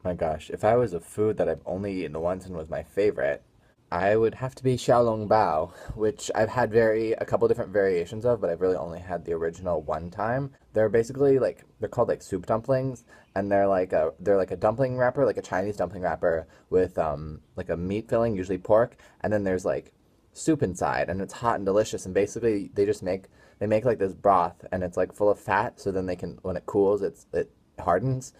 My gosh, if I was a food that I've only eaten once and was my favorite, I would have to be xiaolongbao, which I've had a couple different variations of, but I've really only had the original one time. They're basically like they're called like soup dumplings, and they're like a dumpling wrapper, like a Chinese dumpling wrapper with like a meat filling, usually pork, and then there's like soup inside, and it's hot and delicious. And basically they make like this broth, and it's like full of fat, so then they can when it cools, it hardens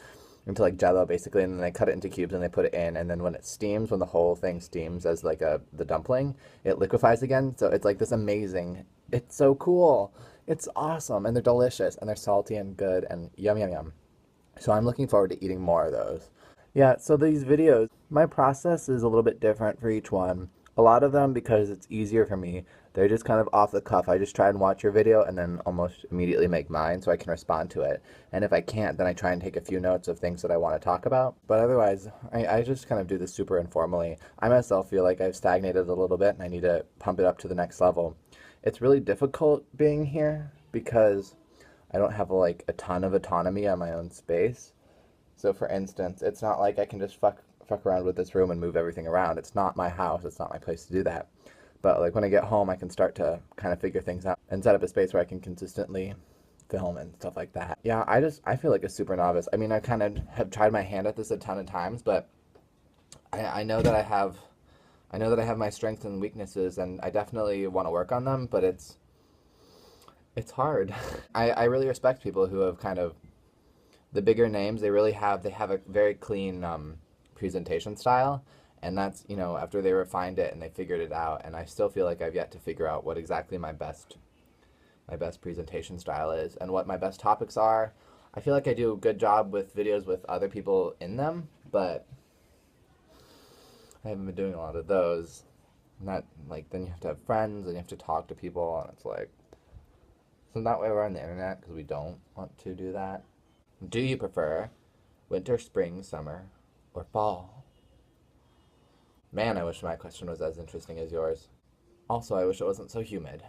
into like jello basically, and then they cut it into cubes and they put it in, and then when it steams, when the whole thing steams as like the dumpling, it liquefies again. So it's like this amazing. It's so cool. It's awesome, and they're delicious, and they're salty and good, and yum yum yum. So I'm looking forward to eating more of those. Yeah, so these videos, my process is a little bit different for each one. A lot of them, because it's easier for me, they're just kind of off the cuff. I just try and watch your video and then almost immediately make mine so I can respond to it. And if I can't, then I try and take a few notes of things that I want to talk about. But otherwise, I just kind of do this super informally. I myself feel like I've stagnated a little bit and I need to pump it up to the next level. It's really difficult being here because I don't have like a ton of autonomy on my own space. So for instance, it's not like I can just fuck around with this room and move everything around. It's not my house. It's not my place to do that. But like when I get home, I can start to kind of figure things out and set up a space where I can consistently film and stuff like that. Yeah, I feel like a super novice. I mean, I kind of have tried my hand at this a ton of times, but I know that I have my strengths and weaknesses, and I definitely want to work on them. But it's hard. I really respect people who have kind of the bigger names. They have a very clean presentation style, and that's after they refined it and they figured it out. And I still feel like I've yet to figure out what exactly my best presentation style is and what my best topics are. I feel like I do a good job with videos with other people in them, but I haven't been doing a lot of those. Not like then you have to have friends and you have to talk to people, and it's like so that way we're on the internet because we don't want to do that. Do you prefer winter, spring, summer, or fall? Man, I wish my question was as interesting as yours. Also, I wish it wasn't so humid.